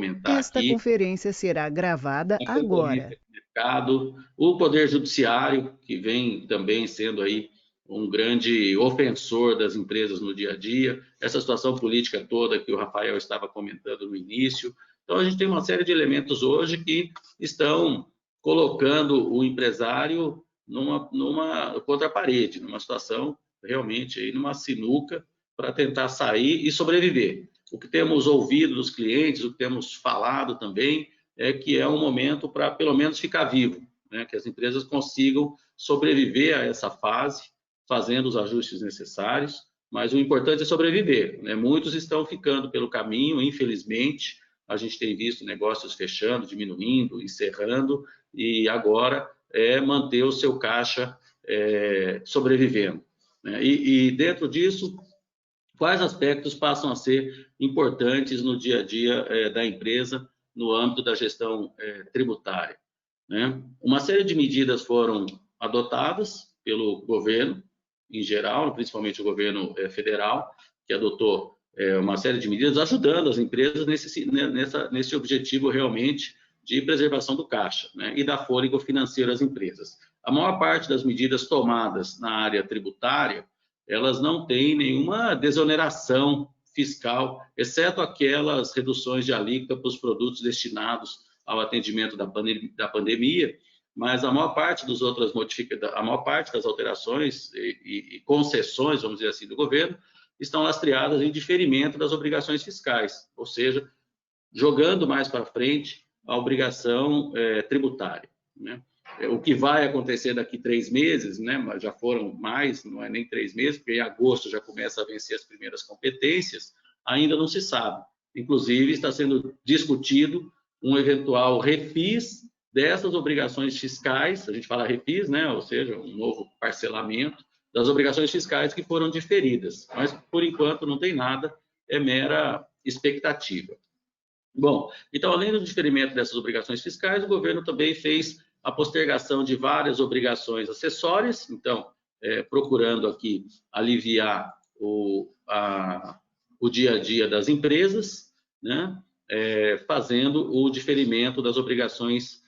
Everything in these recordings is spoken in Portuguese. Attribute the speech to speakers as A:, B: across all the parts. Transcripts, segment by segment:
A: comentar
B: Esta
A: aqui,
B: conferência será gravada
A: a
B: agora.
A: concorrência do mercado, o Poder Judiciário, que vem também sendo aí um grande ofensor das empresas no dia a dia, essa situação política toda que o Rafael estava comentando no início. Então, a gente tem uma série de elementos hoje que estão colocando o empresário contra a parede, numa situação realmente aí, numa sinuca, para tentar sair e sobreviver. O que temos ouvido dos clientes, o que temos falado também, é que é um momento para, pelo menos, ficar vivo, né? Que as empresas consigam sobreviver a essa fase, fazendo os ajustes necessários, mas o importante é sobreviver, né? Muitos estão ficando pelo caminho, infelizmente, a gente tem visto negócios fechando, diminuindo, encerrando, e agora é manter o seu caixa sobrevivendo, né? E dentro disso, quais aspectos passam a ser importantes no dia a dia da empresa no âmbito da gestão tributária, né? Uma série de medidas foram adotadas pelo governo em geral, principalmente o governo federal, que adotou uma série de medidas ajudando as empresas nesse objetivo realmente de preservação do caixa, né? E dar fôlego financeiro às empresas. A maior parte das medidas tomadas na área tributária, elas não têm nenhuma desoneração fiscal, exceto aquelas reduções de alíquota para os produtos destinados ao atendimento da pandemia, mas a maior parte a maior parte das alterações e concessões, vamos dizer assim, do governo, estão lastreadas em diferimento das obrigações fiscais, ou seja, jogando mais para frente a obrigação tributária, né? O que vai acontecer daqui 3 meses, né? Mas já foram mais, não é nem 3 meses, porque em agosto já começa a vencer as primeiras competências, ainda não se sabe. Inclusive, está sendo discutido um eventual refis dessas obrigações fiscais, a gente fala refis, né? Ou seja, um novo parcelamento das obrigações fiscais que foram diferidas. Mas, por enquanto, não tem nada, é mera expectativa. Bom, então, além do diferimento dessas obrigações fiscais, o governo também fez a postergação de várias obrigações acessórias, então, procurando aqui aliviar o dia a dia das empresas, né? Fazendo o diferimento das obrigações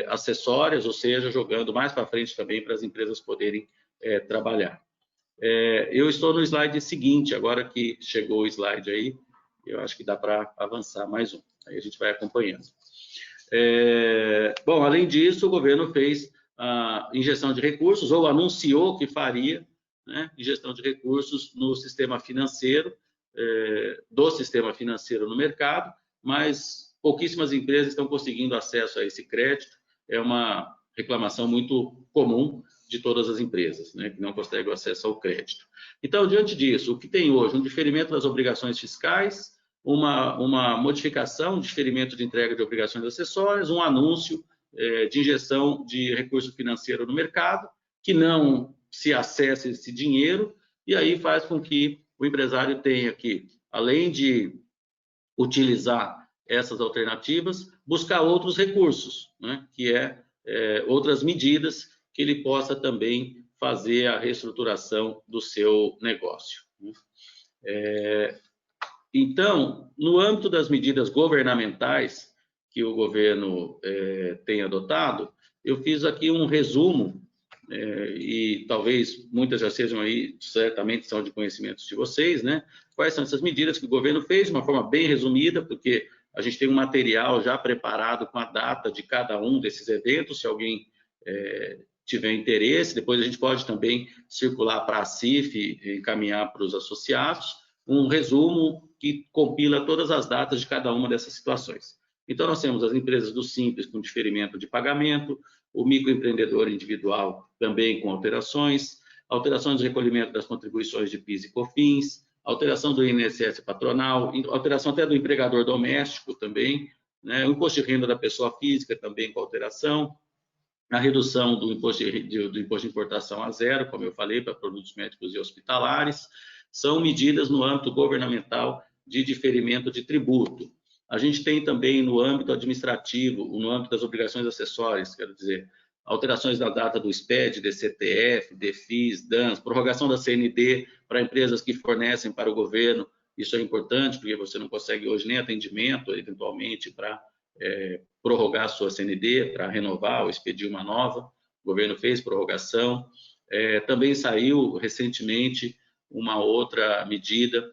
A: acessórias, ou seja, jogando mais para frente também para as empresas poderem trabalhar. Eu estou no slide seguinte, agora que chegou o slide aí, eu acho que dá para avançar mais um, aí a gente vai acompanhando. Bom, além disso, o governo fez a injeção de recursos, ou anunciou que faria, né, injeção de recursos no sistema financeiro, do sistema financeiro no mercado, mas pouquíssimas empresas estão conseguindo acesso a esse crédito, é uma reclamação muito comum de todas as empresas, né, que não conseguem acesso ao crédito. Então, diante disso, o que tem hoje? Um diferimento das obrigações fiscais, uma modificação, diferimento de entrega de obrigações acessórias, um anúncio de injeção de recurso financeiro no mercado, que não se acesse esse dinheiro, e aí faz com que o empresário tenha que, além de utilizar essas alternativas, buscar outros recursos, né? Que outras medidas que ele possa também fazer a reestruturação do seu negócio. Então, no âmbito das medidas governamentais que o governo tem adotado, eu fiz aqui um resumo, e talvez muitas já sejam aí, certamente são de conhecimento de vocês, né? Quais são essas medidas que o governo fez, de uma forma bem resumida, porque a gente tem um material já preparado com a data de cada um desses eventos, se alguém tiver interesse, depois a gente pode também circular para a CIF e encaminhar para os associados, um resumo que compila todas as datas de cada uma dessas situações. Então, nós temos as empresas do Simples com diferimento de pagamento, o microempreendedor individual também com alterações de recolhimento das contribuições de PIS e COFINS, alteração do INSS patronal, alteração até do empregador doméstico também, né? O imposto de renda da pessoa física também com alteração, a redução do imposto de importação a zero, como eu falei, para produtos médicos e hospitalares, são medidas no âmbito governamental de diferimento de tributo. A gente tem também no âmbito administrativo, no âmbito das obrigações acessórias, quero dizer, alterações da data do SPED, DCTF, DEFIS, DANS, prorrogação da CND para empresas que fornecem para o governo Isso é importante, porque você não consegue hoje nem atendimento, eventualmente, para prorrogar a sua CND, para renovar ou expedir uma nova. O governo fez prorrogação. Também saiu recentemente uma outra medida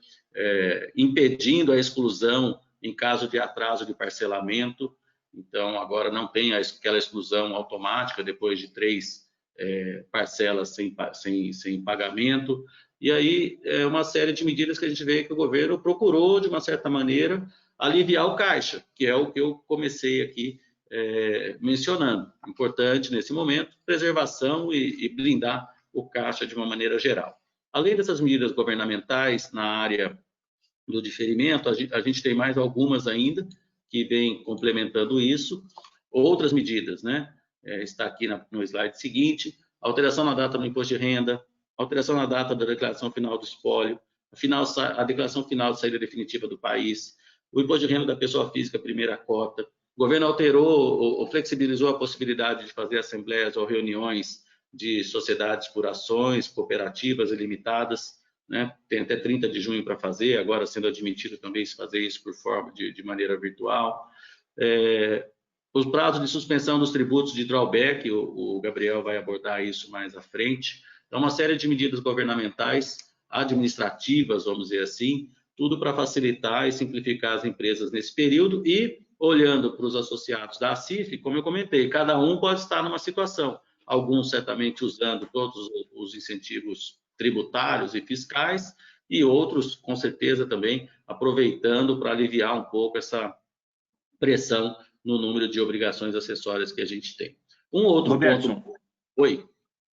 A: impedindo a exclusão em caso de atraso de parcelamento. Então, agora não tem aquela exclusão automática depois de 3 parcelas sem pagamento. E aí, é uma série de medidas que a gente vê que o governo procurou, de uma certa maneira, aliviar o caixa, que é o que eu comecei aqui mencionando. Importante, nesse momento, preservação e blindar o caixa de uma maneira geral. Além dessas medidas governamentais na área do diferimento, a gente tem mais algumas ainda que vêm complementando isso. Outras medidas, né? Está aqui no slide seguinte: alteração na data do imposto de renda, alteração na data da declaração final do espólio, a declaração final de saída definitiva do país, o imposto de renda da pessoa física, primeira cota. O governo alterou ou flexibilizou a possibilidade de fazer assembleias ou reuniões de sociedades por ações, cooperativas ilimitadas, né? Tem até 30 de junho para fazer, agora sendo admitido também se fazer isso por forma de maneira virtual. Os prazos de suspensão dos tributos de drawback, o Gabriel vai abordar isso mais à frente. Então, uma série de medidas governamentais, administrativas, vamos dizer assim, tudo para facilitar e simplificar as empresas nesse período. E, olhando para os associados da ACIF, como eu comentei, cada um pode estar numa situação. Alguns certamente usando todos os incentivos tributários e fiscais, e outros, com certeza, também aproveitando para aliviar um pouco essa pressão no número de obrigações acessórias que a gente tem. Um outro
B: Robertson,
A: ponto... Oi.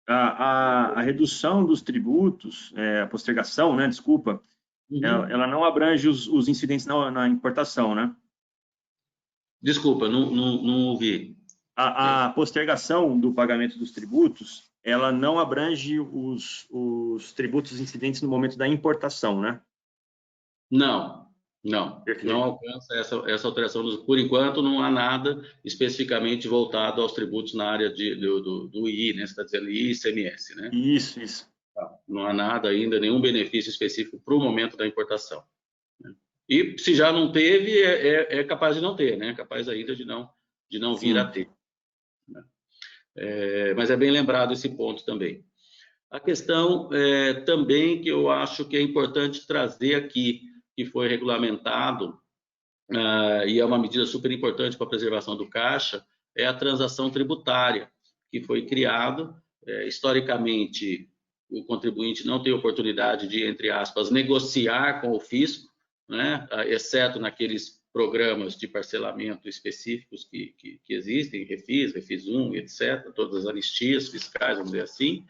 B: A redução dos tributos, a postergação, né, desculpa, ela não abrange os incidentes na importação, né?
A: Desculpa, não ouvi.
B: A postergação do pagamento dos tributos, ela não abrange os tributos incidentes no momento da importação, né?
A: Não alcança essa alteração. Por enquanto, não há nada especificamente voltado aos tributos na área do II, né? Você está dizendo II e ICMS, né?
B: Isso.
A: Não há nada ainda, nenhum benefício específico para o momento da importação. E se já não teve, é capaz de não ter, né? Capaz ainda de não vir a ter. Mas é bem lembrado esse ponto também. A questão também que eu acho que é importante trazer aqui, que foi regulamentado, e é uma medida super importante para a preservação do caixa, é a transação tributária, que foi criado. Historicamente, o contribuinte não tem oportunidade de, entre aspas, negociar com o fisco, né? Exceto naqueles programas de parcelamento específicos que existem, Refis 1, etc., todas as anistias fiscais, vamos dizer assim.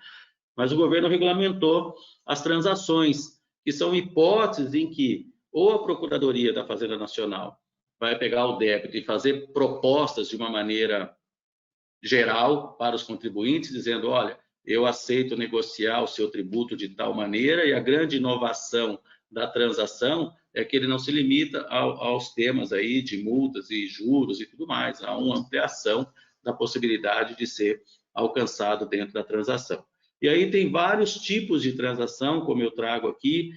A: Mas o governo regulamentou as transações, que são hipóteses em que ou a Procuradoria da Fazenda Nacional vai pegar o débito e fazer propostas de uma maneira geral para os contribuintes, dizendo, olha, eu aceito negociar o seu tributo de tal maneira, e a grande inovação da transação é que ele não se limita aos temas aí de multas e juros e tudo mais, há uma ampliação da possibilidade de ser alcançado dentro da transação. E aí tem vários tipos de transação, como eu trago aqui,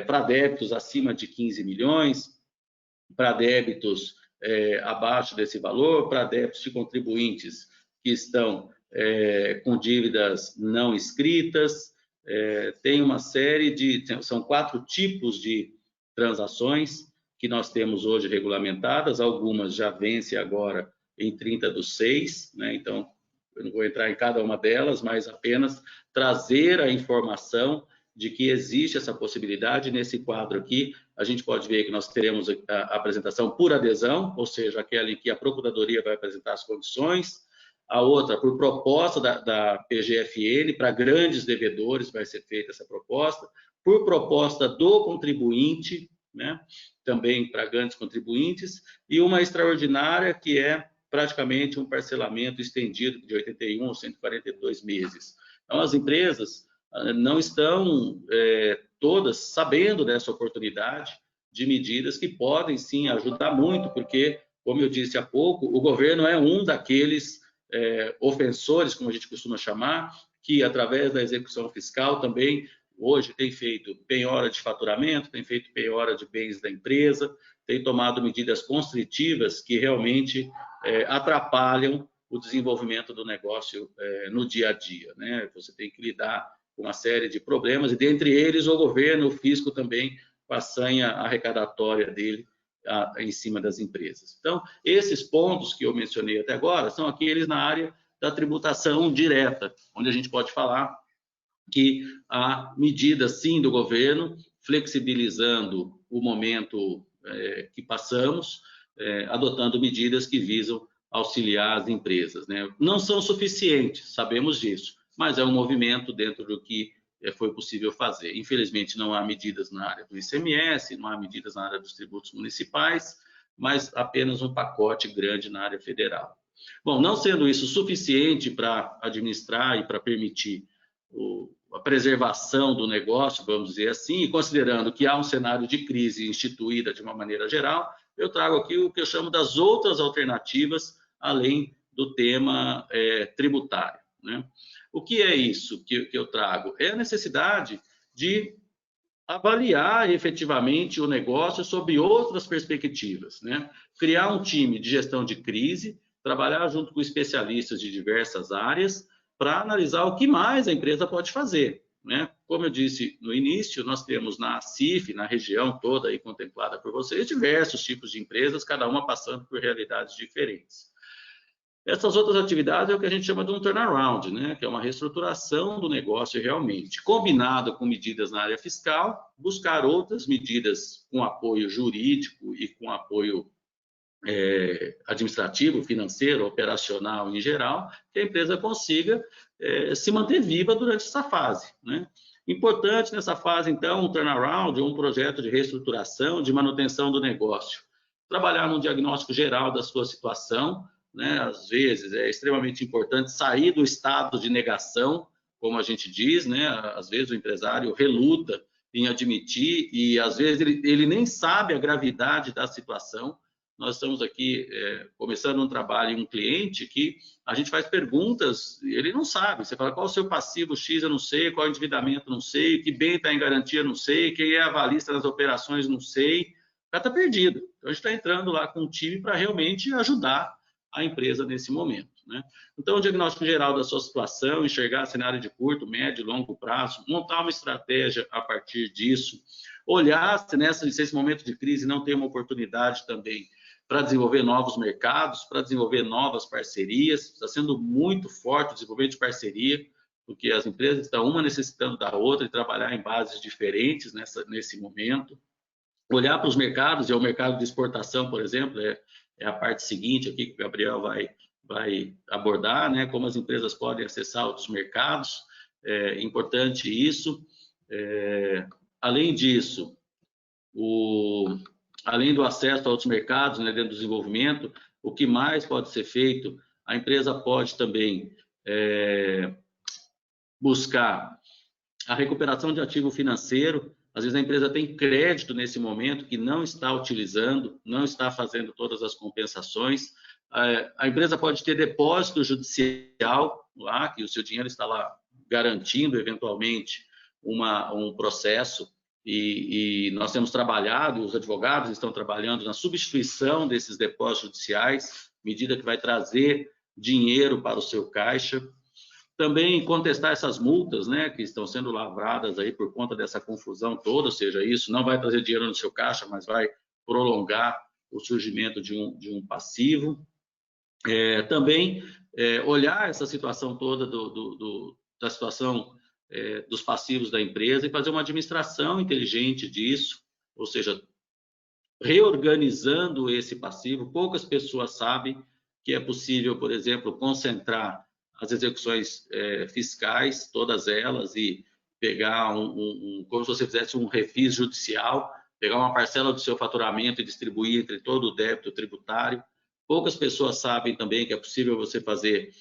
A: para débitos acima de 15 milhões, para débitos abaixo desse valor, para débitos de contribuintes que estão com dívidas não escritas. Tem uma série são 4 tipos de transações que nós temos hoje regulamentadas, algumas já vencem agora em 30/6, né? Então, eu não vou entrar em cada uma delas, mas apenas trazer a informação de que existe essa possibilidade. Nesse quadro aqui, a gente pode ver que nós teremos a apresentação por adesão, ou seja, aquela em que a Procuradoria vai apresentar as condições, a outra por proposta da PGFN, para grandes devedores vai ser feita essa proposta, por proposta do contribuinte, né? Também para grandes contribuintes, e uma extraordinária que é praticamente um parcelamento estendido de 81 ou 142 meses. Então, as empresas não estão todas sabendo dessa oportunidade de medidas que podem, sim, ajudar muito, porque, como eu disse há pouco, o governo é um daqueles ofensores, como a gente costuma chamar, que, através da execução fiscal, também hoje tem feito penhora de faturamento, tem feito penhora de bens da empresa, tem tomado medidas constritivas que realmente atrapalham o desenvolvimento do negócio no dia a dia, né? Você tem que lidar com uma série de problemas, e dentre eles o governo, o fisco também, com a sanha arrecadatória dele em cima das empresas. Então, esses pontos que eu mencionei até agora são aqueles na área da tributação direta, onde a gente pode falar que há medidas, sim, do governo, flexibilizando o momento que passamos, adotando medidas que visam auxiliar as empresas, né? Não são suficientes, sabemos disso, mas é um movimento dentro do que foi possível fazer. Infelizmente, não há medidas na área do ICMS, não há medidas na área dos tributos municipais, mas apenas um pacote grande na área federal. Bom, não sendo isso suficiente para administrar e para permitir a preservação do negócio, vamos dizer assim, e considerando que há um cenário de crise instituída de uma maneira geral, eu trago aqui o que eu chamo das outras alternativas, além do tema tributário, né? O que é isso que eu trago? É a necessidade de avaliar efetivamente o negócio sob outras perspectivas, né? Criar um time de gestão de crise, trabalhar junto com especialistas de diversas áreas para analisar o que mais a empresa pode fazer, né? Como eu disse no início, nós temos na CIF, na região toda aí contemplada por vocês, diversos tipos de empresas, cada uma passando por realidades diferentes. Essas outras atividades é o que a gente chama de um turnaround, né? Que é uma reestruturação do negócio realmente, combinado com medidas na área fiscal, buscar outras medidas com apoio jurídico e com apoio administrativo, financeiro, operacional em geral, que a empresa consiga se manter viva durante essa fase, né? Importante nessa fase, então, um turnaround, um projeto de reestruturação, de manutenção do negócio. Trabalhar num diagnóstico geral da sua situação, né? Às vezes é extremamente importante sair do estado de negação, como a gente diz, né? Às vezes o empresário reluta em admitir e às vezes ele nem sabe a gravidade da situação. Nós estamos aqui começando um trabalho em um cliente que a gente faz perguntas, ele não sabe. Você fala, qual é o seu passivo X, eu não sei, qual é o endividamento, não sei, que bem está em garantia, não sei, quem é avalista nas operações, não sei. O cara está perdido. Então, a gente está entrando lá com um time para realmente ajudar a empresa nesse momento, né? Então, o diagnóstico geral da sua situação, enxergar cenário de curto, médio e longo prazo, montar uma estratégia a partir disso, olhar se nesse momento de crise não tem uma oportunidade também para desenvolver novos mercados, para desenvolver novas parcerias. Está sendo muito forte o desenvolvimento de parceria, porque as empresas estão uma necessitando da outra e trabalhar em bases diferentes nesse momento. Olhar para os mercados, e o mercado de exportação, por exemplo, é a parte seguinte aqui que o Gabriel vai abordar, né? Como as empresas podem acessar outros mercados, é importante isso. Além disso, além do acesso a outros mercados, né, dentro do desenvolvimento, o que mais pode ser feito? A empresa pode também buscar a recuperação de ativo financeiro. Às vezes a empresa tem crédito nesse momento que não está utilizando, não está fazendo todas as compensações. A empresa pode ter depósito judicial lá, que o seu dinheiro está lá garantindo eventualmente um processo, e nós temos trabalhado, os advogados estão trabalhando na substituição desses depósitos judiciais, medida que vai trazer dinheiro para o seu caixa. Também contestar essas multas, né, que estão sendo lavradas aí por conta dessa confusão toda, ou seja, isso não vai trazer dinheiro no seu caixa, mas vai prolongar o surgimento de um passivo. Também olhar essa situação toda da situação dos passivos da empresa e fazer uma administração inteligente disso, ou seja, reorganizando esse passivo. Poucas pessoas sabem que é possível, por exemplo, concentrar as execuções fiscais, todas elas, e pegar como se você fizesse um refis judicial, pegar uma parcela do seu faturamento e distribuir entre todo o débito tributário. Poucas pessoas sabem também que é possível você fazer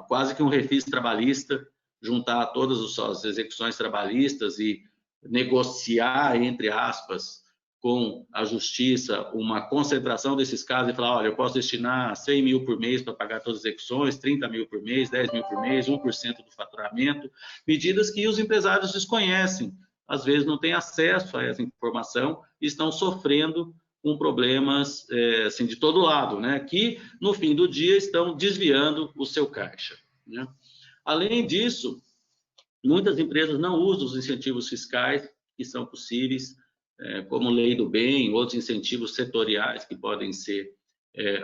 A: quase que um refis trabalhista, juntar todas as execuções trabalhistas e negociar, entre aspas, com a justiça uma concentração desses casos e falar, olha, eu posso destinar 100 mil por mês para pagar todas as execuções, 30 mil por mês, 10 mil por mês, 1% do faturamento, medidas que os empresários desconhecem, às vezes não têm acesso a essa informação e estão sofrendo com problemas assim, de todo lado, né? Que no fim do dia estão desviando o seu caixa, né? Além disso, muitas empresas não usam os incentivos fiscais que são possíveis, como lei do bem, outros incentivos setoriais que podem ser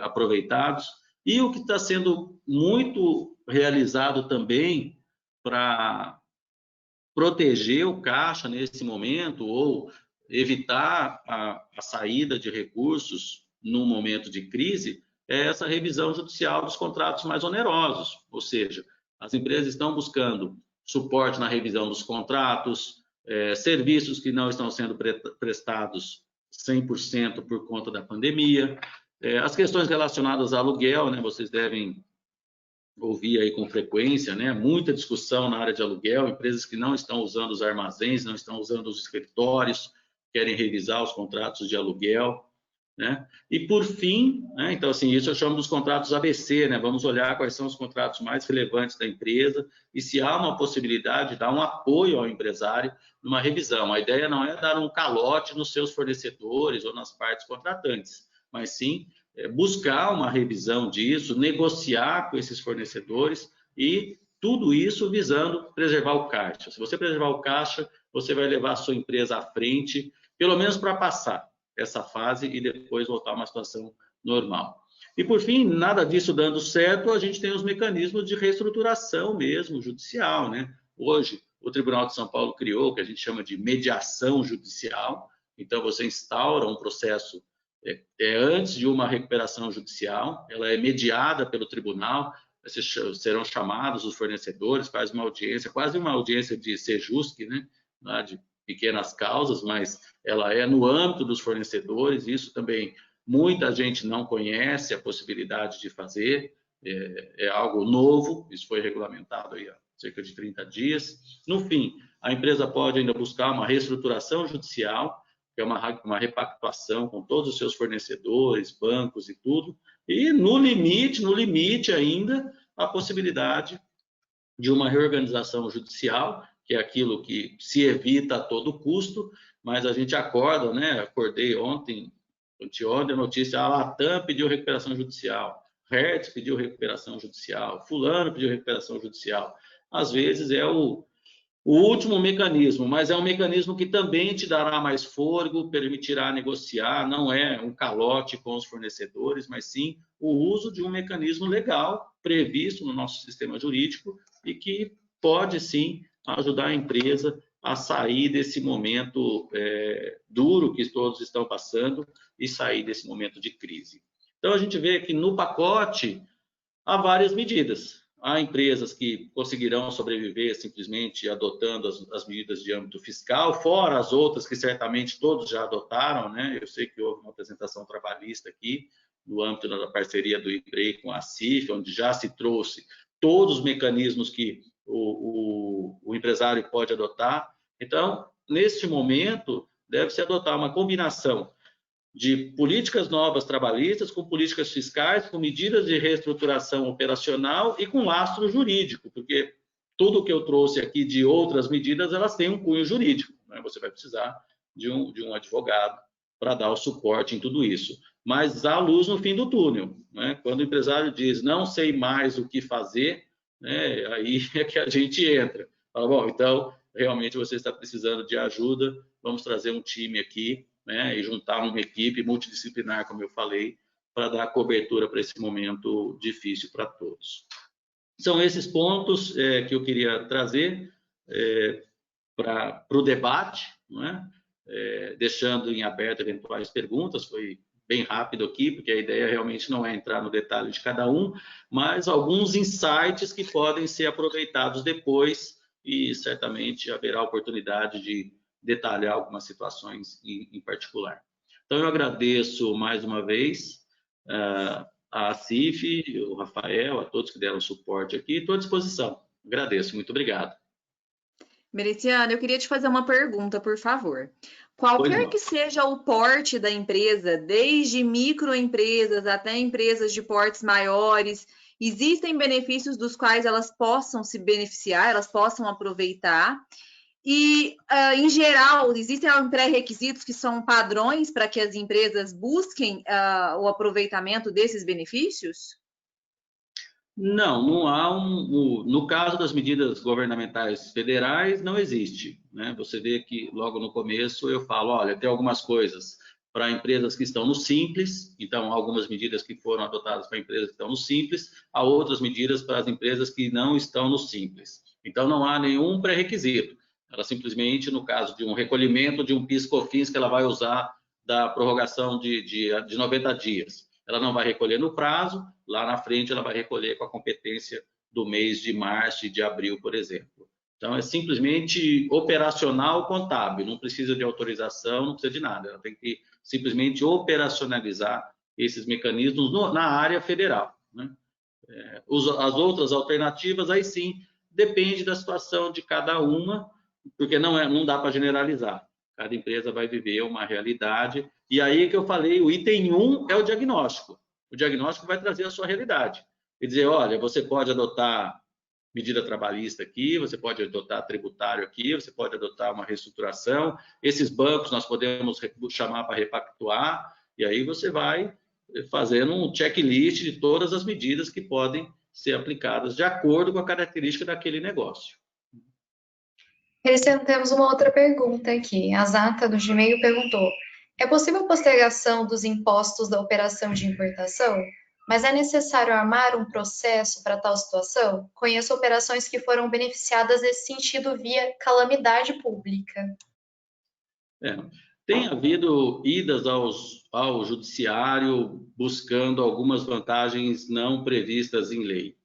A: aproveitados. E o que está sendo muito realizado também para proteger o caixa nesse momento ou evitar a saída de recursos num momento de crise é essa revisão judicial dos contratos mais onerosos, ou seja, as empresas estão buscando suporte na revisão dos contratos, serviços que não estão sendo prestados 100% por conta da pandemia, as questões relacionadas ao aluguel, né, vocês devem ouvir aí com frequência, né, muita discussão na área de aluguel, empresas que não estão usando os armazéns, não estão usando os escritórios, querem revisar os contratos de aluguel, né? E por fim, né, então assim, isso eu chamo dos contratos ABC, né? Vamos olhar quais são os contratos mais relevantes da empresa e se há uma possibilidade de dar um apoio ao empresário numa revisão. A ideia não é dar um calote nos seus fornecedores ou nas partes contratantes, mas sim buscar uma revisão disso, negociar com esses fornecedores e tudo isso visando preservar o caixa. Se você preservar o caixa, você vai levar a sua empresa à frente, pelo menos para passar essa fase e depois voltar a uma situação normal. E, por fim, nada disso dando certo, a gente tem os mecanismos de reestruturação mesmo, judicial, né? Hoje, o Tribunal de São Paulo criou o que a gente chama de mediação judicial, então você instaura um processo antes de uma recuperação judicial, ela é mediada pelo tribunal, serão chamados os fornecedores, faz uma audiência, quase uma audiência de Sejusc, né? De pequenas causas, mas ela é no âmbito dos fornecedores, isso também muita gente não conhece a possibilidade de fazer, é algo novo, isso foi regulamentado aí há cerca de 30 dias. No fim, a empresa pode ainda buscar uma reestruturação judicial, que é uma repactuação com todos os seus fornecedores, bancos e tudo, e no limite ainda, a possibilidade de uma reorganização judicial, que é aquilo que se evita a todo custo, mas a gente acorda, né? Acordei ontem a notícia, a Latam pediu recuperação judicial, Hertz pediu recuperação judicial, fulano pediu recuperação judicial. Às vezes é o último mecanismo, mas é um mecanismo que também te dará mais fôlego, permitirá negociar, não é um calote com os fornecedores, mas sim o uso de um mecanismo legal previsto no nosso sistema jurídico e que pode sim ajudar a empresa a sair desse momento duro que todos estão passando e sair desse momento de crise. Então a gente vê que no pacote há várias medidas. Há empresas que conseguirão sobreviver simplesmente adotando as medidas de âmbito fiscal, fora as outras que certamente todos já adotaram, né? Eu sei que houve uma apresentação trabalhista aqui, no âmbito da parceria do IBREI com a CIF, onde já se trouxe todos os mecanismos que o empresário pode adotar. Então, neste momento, deve-se adotar uma combinação de políticas novas trabalhistas, com políticas fiscais, com medidas de reestruturação operacional e com lastro jurídico, porque tudo que eu trouxe aqui de outras medidas, elas têm um cunho jurídico, né? Você vai precisar de um advogado para dar o suporte em tudo isso. Mas há luz no fim do túnel, né? Quando o empresário diz, não sei mais o que fazer, né? Aí é que a gente entra. Fala, bom, então, realmente você está precisando de ajuda, vamos trazer um time aqui, né, e juntar uma equipe multidisciplinar, como eu falei, para dar cobertura para esse momento difícil para todos. São esses pontos que eu queria trazer para o debate, né, deixando em aberto eventuais perguntas. Foi bem rápido aqui, porque a ideia realmente não é entrar no detalhe de cada um, mas alguns insights que podem ser aproveitados depois e certamente haverá oportunidade de detalhar algumas situações em particular. Então, eu agradeço mais uma vez a CIF, o Rafael, a todos que deram suporte aqui, estou à disposição. Agradeço, muito obrigado.
C: Mereciano, eu queria te fazer uma pergunta, por favor. Qualquer que seja o porte da empresa, desde microempresas até empresas de portes maiores, existem benefícios dos quais elas possam se beneficiar, elas possam aproveitar. E, em geral, existem pré-requisitos que são padrões para que as empresas busquem o aproveitamento desses benefícios?
A: Não há no caso das medidas governamentais federais, não existe, né? Você vê que logo no começo eu falo, olha, tem algumas coisas para empresas que estão no Simples, então algumas medidas que foram adotadas para empresas que estão no Simples, há outras medidas para as empresas que não estão no Simples. Então não há nenhum pré-requisito. Ela simplesmente, no caso de um recolhimento de um PIS/COFINS que ela vai usar da prorrogação de 90 dias, ela não vai recolher no prazo, lá na frente ela vai recolher com a competência do mês de março e de abril, por exemplo. Então, é simplesmente operacional contábil, não precisa de autorização, não precisa de nada, ela tem que simplesmente operacionalizar esses mecanismos na área federal, né? As outras alternativas, aí sim, depende da situação de cada uma, porque não dá para generalizar. Cada empresa vai viver uma realidade. E aí que eu falei, o item 1 é o diagnóstico. O diagnóstico vai trazer a sua realidade. E dizer, olha, você pode adotar medida trabalhista aqui, você pode adotar tributário aqui, você pode adotar uma reestruturação. Esses bancos nós podemos chamar para repactuar. E aí você vai fazendo um checklist de todas as medidas que podem ser aplicadas de acordo com a característica daquele negócio.
D: Cristiano, temos uma outra pergunta aqui. A Zata do Gmail perguntou: é possível postergação dos impostos da operação de importação? Mas é necessário armar um processo para tal situação? Conheço operações que foram beneficiadas nesse sentido via calamidade pública.
A: Tem havido idas ao judiciário buscando algumas vantagens não previstas em lei.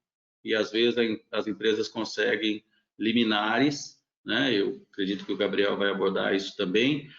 A: E às vezes as empresas conseguem liminares, né? Eu acredito que o Gabriel vai abordar isso também,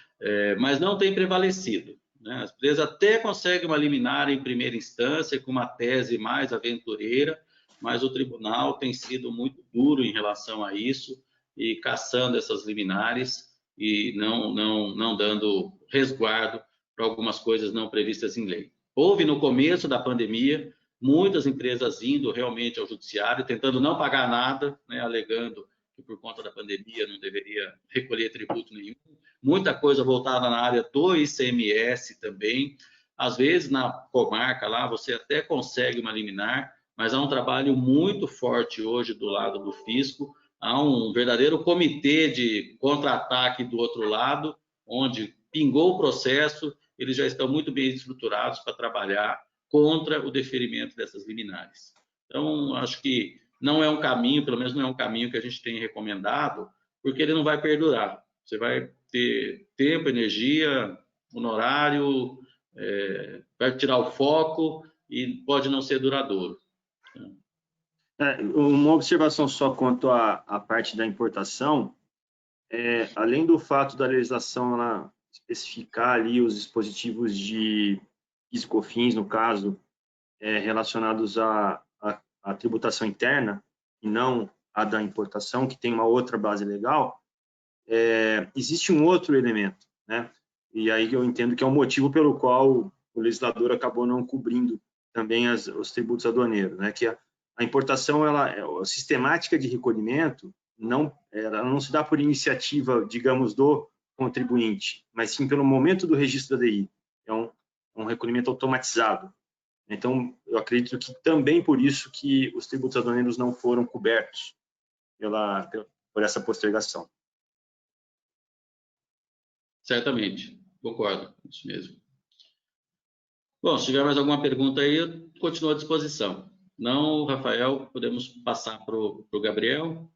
A: mas não tem prevalecido, né? As empresas até conseguem uma liminar em primeira instância com uma tese mais aventureira, mas o tribunal tem sido muito duro em relação a isso e cassando essas liminares e não dando resguardo para algumas coisas não previstas em lei. Houve no começo da pandemia muitas empresas indo realmente ao judiciário, tentando não pagar nada, né, alegando que por conta da pandemia não deveria recolher tributo nenhum. Muita coisa voltada na área do ICMS também. Às vezes, na comarca lá, você até consegue uma liminar, mas há um trabalho muito forte hoje do lado do fisco. Há um verdadeiro comitê de contra-ataque do outro lado, onde pingou o processo, eles já estão muito bem estruturados para trabalhar contra o deferimento dessas liminares. Então, acho que não é um caminho, pelo menos não é um caminho que a gente tem recomendado, porque ele não vai perdurar. Você vai ter tempo, energia, honorário, vai tirar o foco e pode não ser duradouro.
B: Uma observação só quanto à parte da importação, além do fato da legislação ela especificar ali os dispositivos de PIS/COFINS, no caso, relacionados à tributação interna e não a da importação, que tem uma outra base legal, existe um outro elemento, né? E aí eu entendo que é o motivo pelo qual o legislador acabou não cobrindo também os tributos aduaneiros, né? Que a importação, a sistemática de recolhimento, ela não se dá por iniciativa, digamos, do contribuinte, mas sim pelo momento do registro da DI. É um recolhimento automatizado. Então, eu acredito que também por isso que os tributos aduaneiros não foram cobertos por essa postergação.
A: Certamente, concordo, isso mesmo. Bom, se tiver mais alguma pergunta aí, eu continuo à disposição. Não, Rafael, podemos passar para o Gabriel.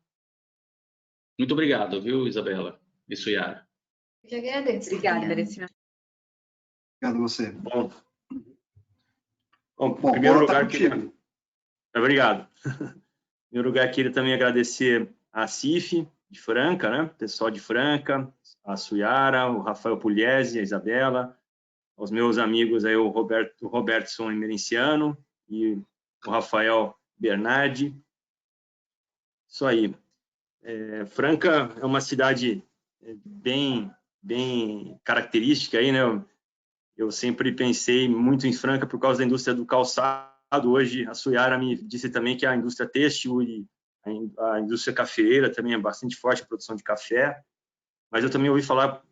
A: Muito obrigado, viu, Isabela e Suyara.
D: Eu que agradeço.
C: Obrigada, Merecimento.
E: Obrigado a você.
B: Bom, em primeiro lugar, obrigado. Em primeiro lugar, queria também agradecer a CIF de Franca, né? O pessoal de Franca, a Suyara, o Rafael Pugliese, a Isabela, aos meus amigos aí, o Robertson Emerenciano e o Rafael Bernardi. Isso aí. Franca é uma cidade bem bem característica aí, né? Eu sempre pensei muito em Franca por causa da indústria do calçado. Hoje, a Suyara me disse também que a indústria têxtil e a indústria cafeeira também é bastante forte, a produção de café. Mas eu também ouvi falar,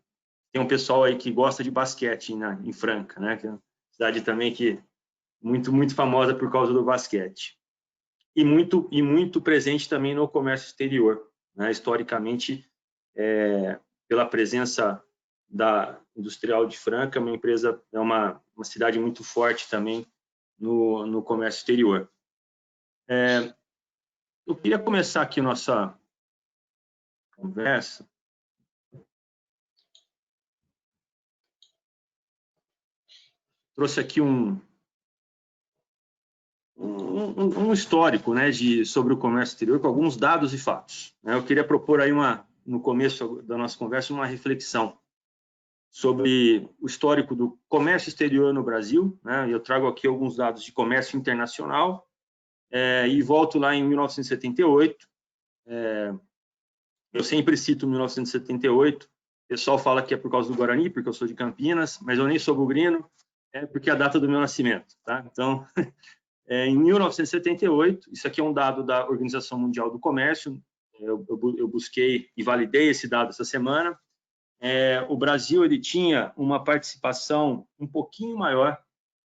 B: tem um pessoal aí que gosta de basquete em Franca, né? Que é uma cidade também que muito famosa por causa do basquete. E muito presente também no comércio exterior, né? Historicamente, pela presença da Industrial de Franca, uma empresa, é uma cidade muito forte também no comércio exterior. Eu queria começar aqui nossa conversa trouxe aqui um histórico, né, sobre o comércio exterior com alguns dados e fatos. Eu queria propor aí no começo da nossa conversa uma reflexão sobre o histórico do comércio exterior no Brasil, né? Eu trago aqui alguns dados de comércio internacional e volto lá em 1978. Eu sempre cito 1978. O pessoal fala que é por causa do Guarani, porque eu sou de Campinas, mas eu nem sou bugrino, porque é a data do meu nascimento, tá? Então, em 1978, isso aqui é um dado da Organização Mundial do Comércio, eu busquei e validei esse dado essa semana. O Brasil ele tinha uma participação um pouquinho maior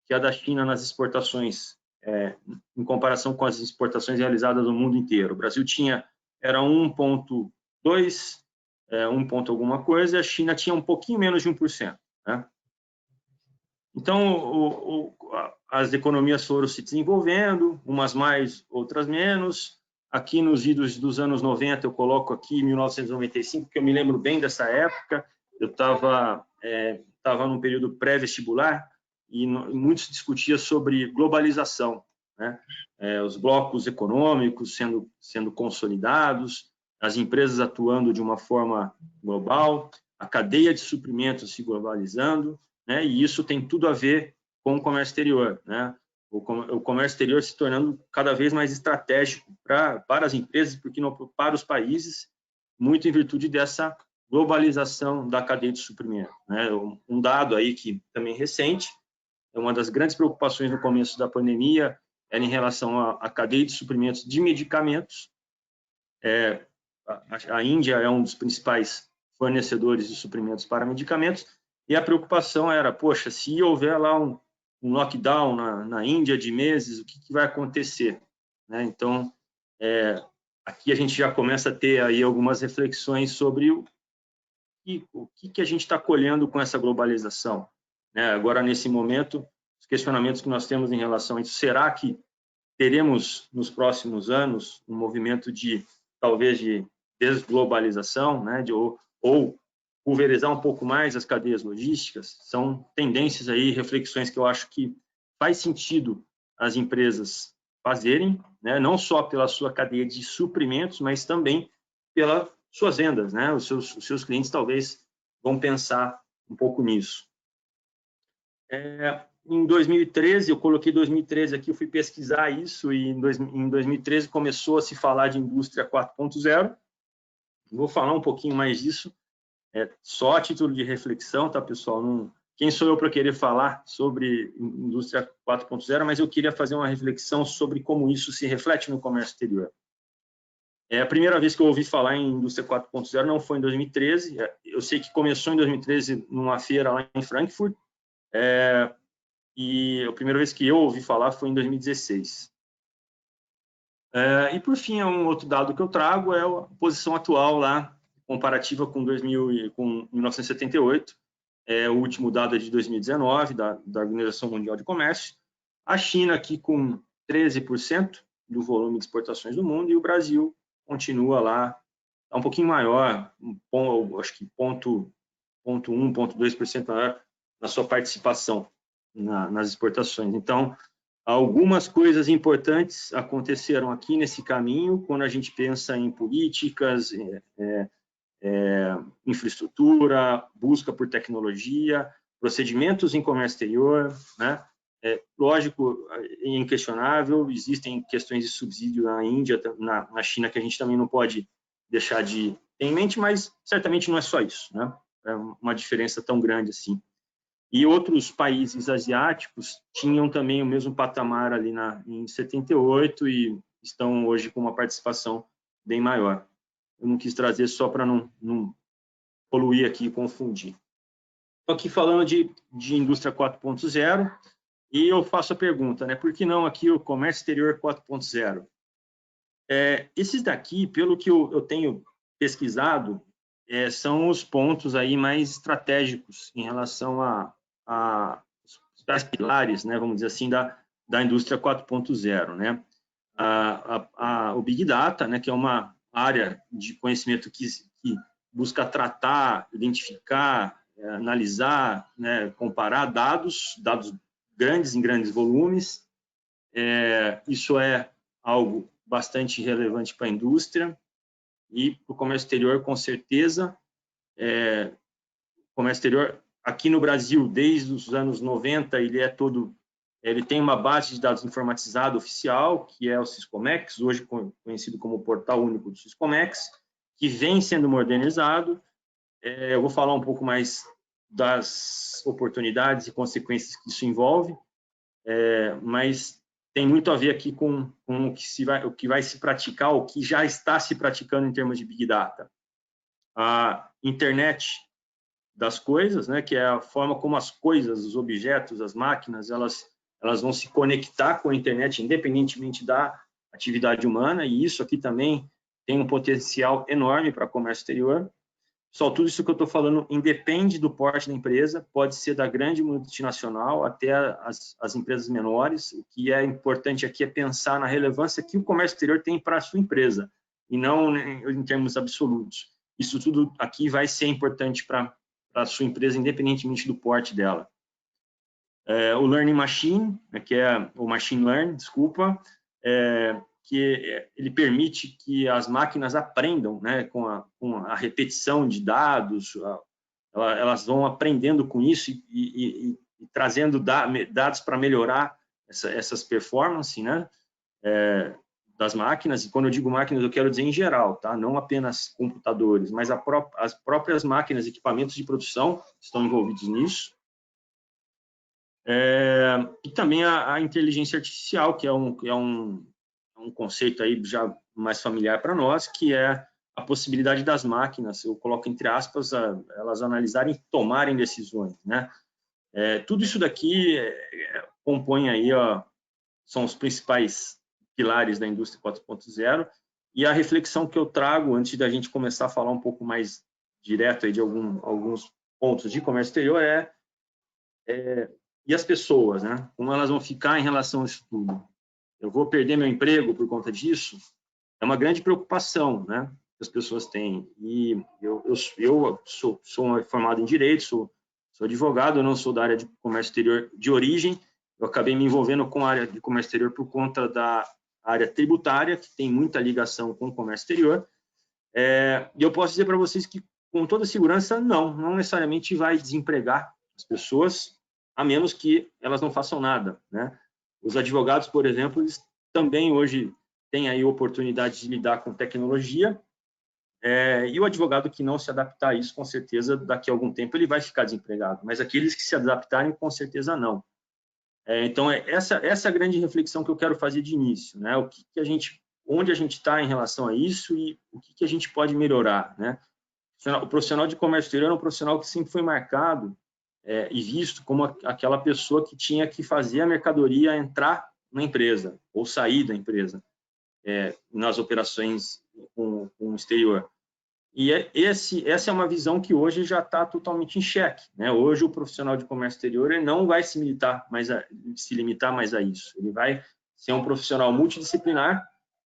B: que a da China nas exportações, em comparação com as exportações realizadas no mundo inteiro. O Brasil era 1,2, 1 ponto alguma coisa, e a China tinha um pouquinho menos de 1%. Né? Então, as economias foram se desenvolvendo, umas mais, outras menos. Aqui nos idos dos anos 90, eu coloco aqui 1995, porque eu me lembro bem dessa época. Eu estava num período pré-vestibular e muito se discutia sobre globalização, né? Os blocos econômicos sendo consolidados, as empresas atuando de uma forma global, a cadeia de suprimentos se globalizando, né? E isso tem tudo a ver com o comércio exterior, né? O comércio exterior se tornando cada vez mais estratégico para as empresas, porque não para os países, muito em virtude dessa globalização da cadeia de suprimento, né? Um dado aí que também recente, é uma das grandes preocupações no começo da pandemia, era em relação à cadeia de suprimentos de medicamentos. A Índia é um dos principais fornecedores de suprimentos para medicamentos, e a preocupação era, poxa, se houver lá um lockdown na Índia de meses, o que vai acontecer? Né? Então, aqui a gente já começa a ter aí algumas reflexões sobre o que a gente está colhendo com essa globalização. Né? Agora, nesse momento, os questionamentos que nós temos em relação a isso, será que teremos nos próximos anos um movimento talvez de desglobalização, né? ou pulverizar um pouco mais as cadeias logísticas? São tendências aí, reflexões que eu acho que faz sentido as empresas fazerem, né? Não só pela sua cadeia de suprimentos, mas também pelas suas vendas, né? Os seus clientes talvez vão pensar um pouco nisso. Em 2013, eu coloquei 2013 aqui, eu fui pesquisar isso, e em 2013 começou a se falar de indústria 4.0. Vou falar um pouquinho mais disso, só a título de reflexão, tá, pessoal? Quem sou eu para querer falar sobre indústria 4.0, mas eu queria fazer uma reflexão sobre como isso se reflete no comércio exterior. A primeira vez que eu ouvi falar em indústria 4.0 não foi em 2013, eu sei que começou em 2013 numa feira lá em Frankfurt, e a primeira vez que eu ouvi falar foi em 2016. E, por fim, um outro dado que eu trago é a posição atual lá, comparativa com 1978, o último dado é de 2019, da Organização Mundial de Comércio. A China aqui com 13% do volume de exportações do mundo, e o Brasil continua lá, um pouquinho maior, acho que 0,1%, 0,2% maior na sua participação nas exportações. Então, algumas coisas importantes aconteceram aqui nesse caminho, quando a gente pensa em políticas, infraestrutura, busca por tecnologia, procedimentos em comércio exterior, né? Lógico, é inquestionável, existem questões de subsídio na Índia, na China, que a gente também não pode deixar de ter em mente, mas certamente não é só isso, né? uma diferença tão grande assim. E outros países asiáticos tinham também o mesmo patamar ali em 78 e estão hoje com uma participação bem maior. Eu não quis trazer só para não poluir aqui e confundir. Estou aqui falando de indústria 4.0 e eu faço a pergunta, né? Por que não aqui o comércio exterior 4.0? Esses daqui, pelo que eu tenho pesquisado, são os pontos aí mais estratégicos em relação aos pilares, né? Vamos dizer assim, da indústria 4.0, né? O Big Data, né? Que é uma área de conhecimento que busca tratar, identificar, analisar, né? Comparar dados grandes em grandes volumes. Isso é algo bastante relevante para a indústria e para o comércio exterior, com certeza. O comércio exterior, aqui no Brasil, desde os anos 90, ele tem uma base de dados informatizada oficial, que é o Siscomex, hoje conhecido como Portal Único do Siscomex, que vem sendo modernizado. Eu vou falar um pouco mais das oportunidades e consequências que isso envolve, mas tem muito a ver aqui com o que vai se praticar, o que já está se praticando em termos de Big Data. A internet das coisas, né, que é a forma como as coisas, os objetos, as máquinas, elas vão se conectar com a internet independentemente da atividade humana, e isso aqui também tem um potencial enorme para comércio exterior. Só tudo isso que eu estou falando independe do porte da empresa, pode ser da grande multinacional até as empresas menores. O que é importante aqui é pensar na relevância que o comércio exterior tem para a sua empresa, e não em termos absolutos. Isso tudo aqui vai ser importante para a sua empresa, independentemente do porte dela. O Learning Machine, que é o Machine Learn, desculpa, que ele permite que as máquinas aprendam, né, com a repetição de dados, elas vão aprendendo com isso e trazendo dados para melhorar essas performances, né, das máquinas. E quando eu digo máquinas, eu quero dizer em geral, tá? Não apenas computadores, mas as próprias máquinas, equipamentos de produção estão envolvidos nisso. E também a inteligência artificial, que é um conceito aí já mais familiar para nós, que é a possibilidade das máquinas, eu coloco entre aspas, elas analisarem e tomarem decisões, né? Tudo isso daqui compõe aí, são os principais pilares da indústria 4.0, e a reflexão que eu trago antes da gente começar a falar um pouco mais direto aí de alguns pontos de comércio exterior e as pessoas, né? Como elas vão ficar em relação a isso tudo? Eu vou perder meu emprego por conta disso? É uma grande preocupação, né, que as pessoas têm. E eu sou formado em Direito, sou advogado, eu não sou da área de comércio exterior de origem, eu acabei me envolvendo com a área de comércio exterior por conta da área tributária, que tem muita ligação com o comércio exterior. E eu posso dizer para vocês que, com toda segurança, não necessariamente vai desempregar as pessoas, a menos que elas não façam nada, né? Os advogados, por exemplo, eles também hoje têm aí oportunidade de lidar com tecnologia, e o advogado que não se adaptar a isso, com certeza, daqui a algum tempo ele vai ficar desempregado, mas aqueles que se adaptarem, com certeza não. Então, essa é a grande reflexão que eu quero fazer de início, né? Onde a gente está em relação a isso e o que a gente pode melhorar, né? O profissional de comércio exterior é um profissional que sempre foi marcado e visto como aquela pessoa que tinha que fazer a mercadoria entrar na empresa ou sair da empresa nas operações com o exterior. E essa é uma visão que hoje já está totalmente em xeque, né? Hoje o profissional de comércio exterior ele não vai se limitar mais a isso. Ele vai ser um profissional multidisciplinar,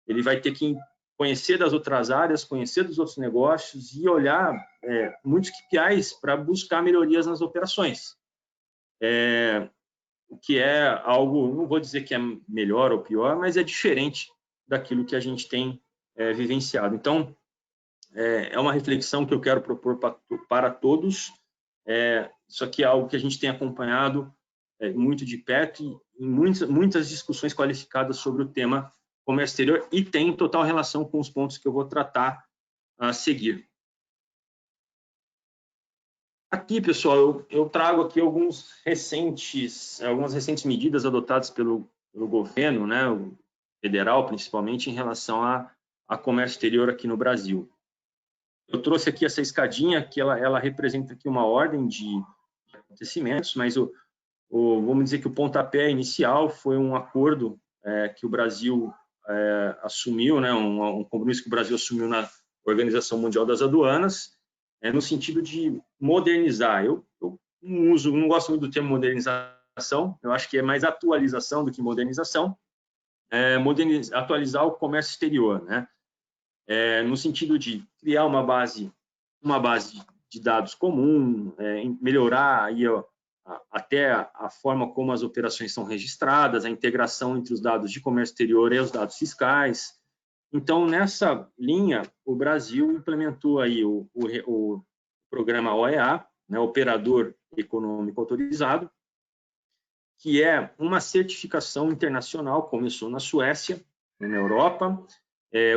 B: ele vai ter que conhecer das outras áreas, conhecer dos outros negócios e olhar muitos KPIs para buscar melhorias nas operações. O que é algo, não vou dizer que é melhor ou pior, mas é diferente daquilo que a gente tem vivenciado. Então, é uma reflexão que eu quero propor para todos. Isso aqui é algo que a gente tem acompanhado muito de perto e em muitas discussões qualificadas sobre o tema comércio exterior e tem total relação com os pontos que eu vou tratar a seguir. Aqui, pessoal, eu trago aqui algumas recentes medidas adotadas pelo governo, né, o federal, principalmente, em relação a comércio exterior aqui no Brasil. Eu trouxe aqui essa escadinha, que ela representa aqui uma ordem de acontecimentos, mas vamos dizer que o pontapé inicial foi um acordo que o Brasil assumiu, né, um compromisso que o Brasil assumiu na Organização Mundial das Aduanas, no sentido de modernizar. Eu não gosto muito do termo modernização, eu acho que é mais atualização do que modernização, atualizar o comércio exterior, né? No sentido de criar uma base de dados comum, melhorar aí, até a forma como as operações são registradas, a integração entre os dados de comércio exterior e os dados fiscais. Então, nessa linha, o Brasil implementou aí o programa OEA, né, Operador Econômico Autorizado, que é uma certificação internacional, começou na Suécia, na Europa.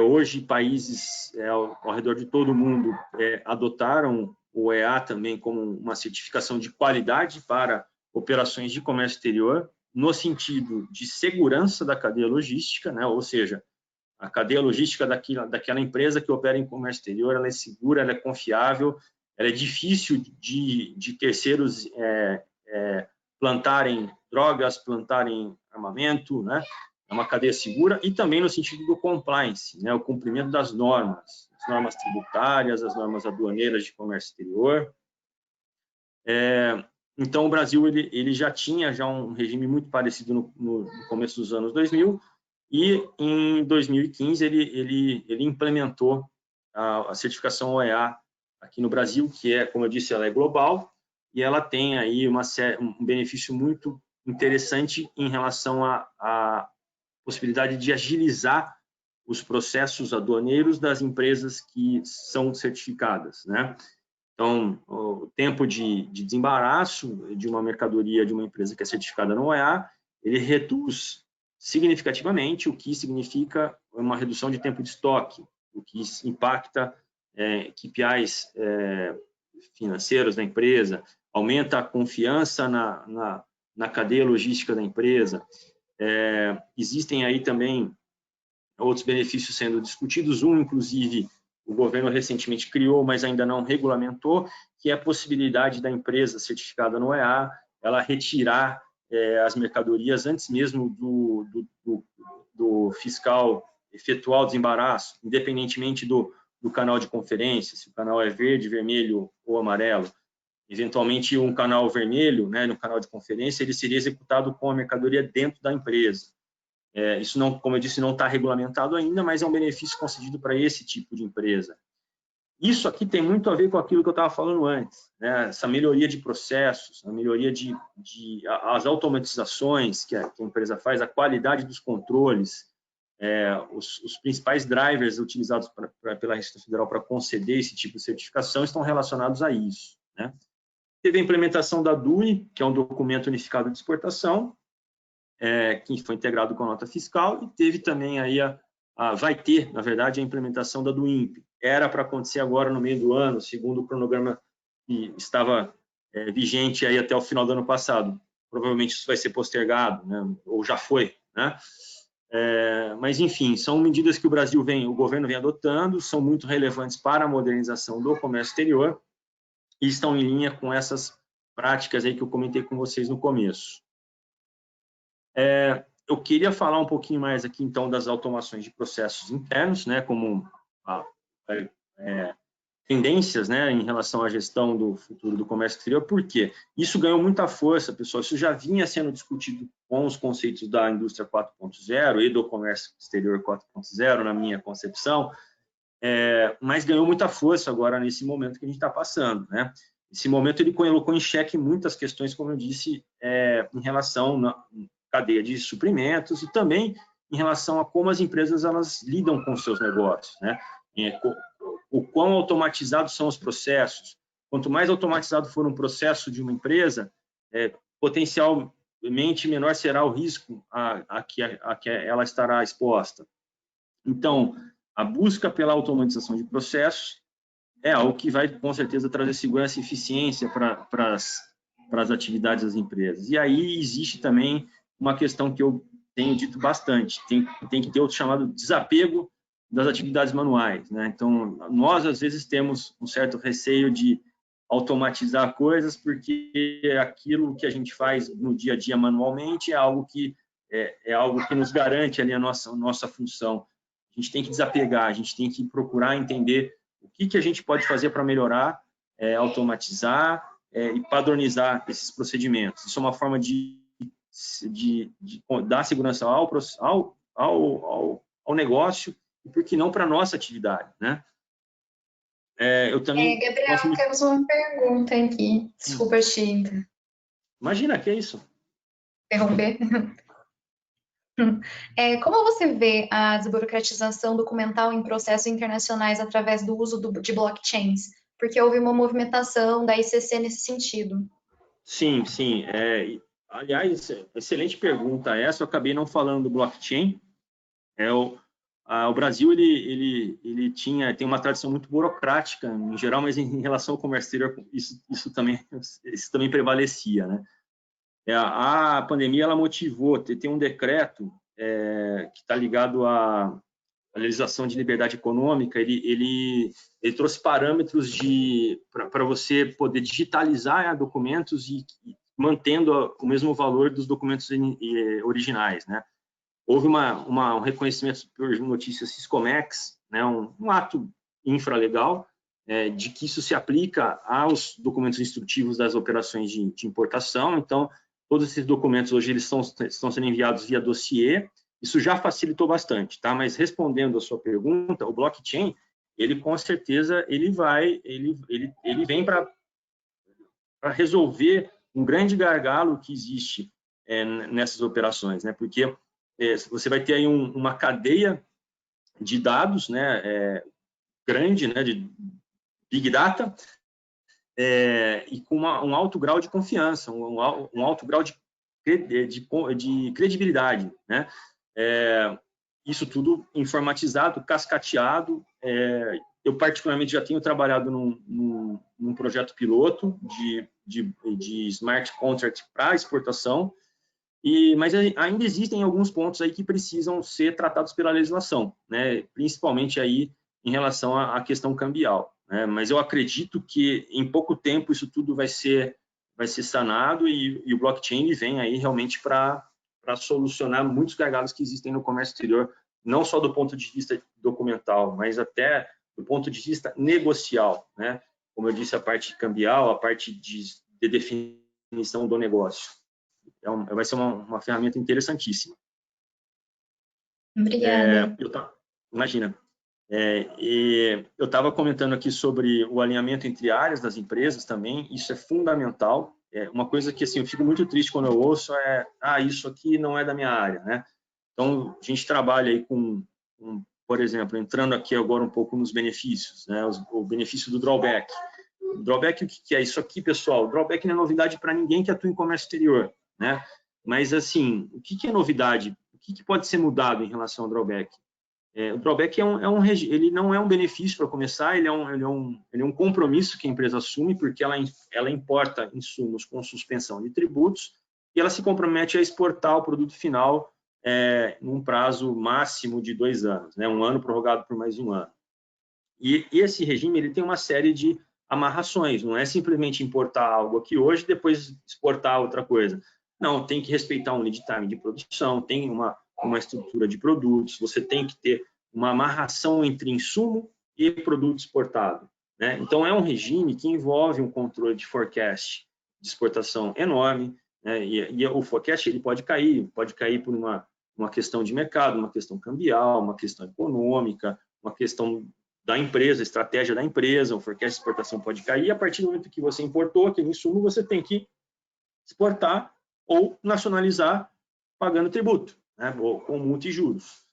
B: Hoje, países ao redor de todo o mundo adotaram o OEA também como uma certificação de qualidade para operações de comércio exterior, no sentido de segurança da cadeia logística, né, ou seja, a cadeia logística daquela empresa que opera em comércio exterior, ela é segura, ela é confiável, ela é difícil de terceiros plantarem drogas, plantarem armamento, né? É uma cadeia segura, e também no sentido do compliance, né? O cumprimento das normas, as normas tributárias, as normas aduaneiras de comércio exterior. Então, o Brasil ele já tinha um regime muito parecido no começo dos anos 2000, e em 2015 ele implementou a certificação OEA aqui no Brasil, que é, como eu disse, ela é global, e ela tem aí um benefício muito interessante em relação à possibilidade de agilizar os processos aduaneiros das empresas que são certificadas, né? Então, o tempo de desembaraço de uma mercadoria de uma empresa que é certificada no OEA, ele reduz significativamente, o que significa uma redução de tempo de estoque, o que impacta KPIs financeiros da empresa, aumenta a confiança na cadeia logística da empresa. Existem aí também outros benefícios sendo discutidos, inclusive, o governo recentemente criou, mas ainda não regulamentou, que é a possibilidade da empresa certificada no OEA, ela retirar as mercadorias antes mesmo do fiscal efetuar o desembaraço, independentemente do canal de conferência, se o canal é verde, vermelho ou amarelo. Eventualmente, um canal vermelho, né, no canal de conferência, ele seria executado com a mercadoria dentro da empresa. Isso, não, como eu disse, não está regulamentado ainda, mas é um benefício concedido para esse tipo de empresa. Isso aqui tem muito a ver com aquilo que eu estava falando antes, né? Essa melhoria de processos, a melhoria as automatizações que a empresa faz, a qualidade dos controles, os principais drivers utilizados pela Receita Federal para conceder esse tipo de certificação estão relacionados a isso, né? Teve a implementação da DUI, que é um documento unificado de exportação, que foi integrado com a nota fiscal, e teve também aí vai ter, na verdade, a implementação da DUIMP. Era para acontecer agora no meio do ano, segundo o cronograma que estava vigente aí até o final do ano passado. Provavelmente isso vai ser postergado, né? Ou já foi, né? Mas, enfim, são medidas que o governo vem adotando, são muito relevantes para a modernização do comércio exterior e estão em linha com essas práticas aí que eu comentei com vocês no começo. Eu queria falar um pouquinho mais aqui, então, das automações de processos internos, né, como tendências, né, em relação à gestão do futuro do comércio exterior. Por quê? Isso ganhou muita força, pessoal. Isso já vinha sendo discutido com os conceitos da indústria 4.0 e do comércio exterior 4.0, na minha concepção, mas ganhou muita força agora nesse momento que a gente está passando, né? Esse momento ele colocou em xeque muitas questões, como eu disse, em relação à cadeia de suprimentos e também em relação a como as empresas elas lidam com seus negócios, né? O quão automatizados são os processos. Quanto mais automatizado for um processo de uma empresa, potencialmente menor será o risco a que ela estará exposta. Então, a busca pela automatização de processos é algo que vai, com certeza, trazer segurança e eficiência para as atividades das empresas. E aí existe também uma questão que eu tenho dito bastante, tem que ter o chamado desapego das atividades manuais, né? Então, nós, às vezes, temos um certo receio de automatizar coisas, porque aquilo que a gente faz no dia a dia manualmente é algo que nos garante ali a nossa função. A gente tem que desapegar, a gente tem que procurar entender o que a gente pode fazer para melhorar, automatizar e padronizar esses procedimentos. Isso é uma forma de dar segurança ao negócio e, por que não, para a nossa atividade, né? Eu também
D: Gabriel, temos uma pergunta aqui. Desculpa te
B: Imagina, que é isso?
D: interromper. Como você vê a desburocratização documental em processos internacionais através do uso de blockchains? Porque houve uma movimentação da ICC nesse sentido.
B: Sim. Aliás, excelente pergunta essa. Eu acabei não falando do blockchain. O Brasil ele tem uma tradição muito burocrática em geral, mas em relação ao comércio exterior isso também prevalecia, né? A pandemia ela motivou, tem um decreto que está ligado à legislação de liberdade econômica. Ele trouxe parâmetros para você poder digitalizar documentos e mantendo o mesmo valor dos documentos originais, né? Houve um reconhecimento por notícias Siscomex, né, um ato infralegal, de que isso se aplica aos documentos instrutivos das operações de importação. Então, todos esses documentos hoje eles estão sendo enviados via dossiê. Isso já facilitou bastante, tá? Mas respondendo a sua pergunta, o blockchain, ele com certeza ele vem para resolver um grande gargalo que existe nessas operações, né? Porque você vai ter aí uma cadeia de dados, né, grande, né, de Big Data, e com um alto grau de confiança, um alto grau de credibilidade, né? Isso tudo informatizado, cascateado. Eu, particularmente, já tenho trabalhado num projeto piloto de smart contract para exportação, mas ainda existem alguns pontos aí que precisam ser tratados pela legislação, né? Principalmente aí em relação à questão cambial, né? Mas eu acredito que em pouco tempo isso tudo vai ser sanado, e o blockchain vem aí realmente para solucionar muitos gargalos que existem no comércio exterior, não só do ponto de vista documental, mas até do ponto de vista negocial, né? Como eu disse, a parte cambial, a parte de definição do negócio. Vai ser uma ferramenta interessantíssima.
D: Obrigada.
B: Imagina. E eu estava comentando aqui sobre o alinhamento entre áreas das empresas também. Isso é fundamental. Uma coisa que, assim, eu fico muito triste quando eu ouço isso aqui não é da minha área, né? Então, a gente trabalha aí por exemplo, entrando aqui agora um pouco nos benefícios, né? O benefício do drawback. O drawback, o que é isso aqui, pessoal? O drawback não é novidade para ninguém que atua em comércio exterior, né? Mas, assim, o que é novidade? O que pode ser mudado em relação ao drawback? O drawback ele não é um benefício para começar, ele é um compromisso que a empresa assume, porque ela importa insumos com suspensão de tributos e ela se compromete a exportar o produto final num prazo máximo de 2 anos, né? 1 ano prorrogado por mais 1 ano. E esse regime ele tem uma série de amarrações, não é simplesmente importar algo aqui hoje e depois exportar outra coisa. Não, tem que respeitar um lead time de produção, tem uma estrutura de produtos, você tem que ter uma amarração entre insumo e produto exportado, né? Então, é um regime que envolve um controle de forecast de exportação enorme, né? E o forecast ele pode cair por uma questão de mercado, uma questão cambial, uma questão econômica, uma questão da empresa, estratégia da empresa. O forecast de exportação pode cair, e a partir do momento que você importou aquele insumo, você tem que exportar ou nacionalizar pagando tributo, né, ou com multa e juros.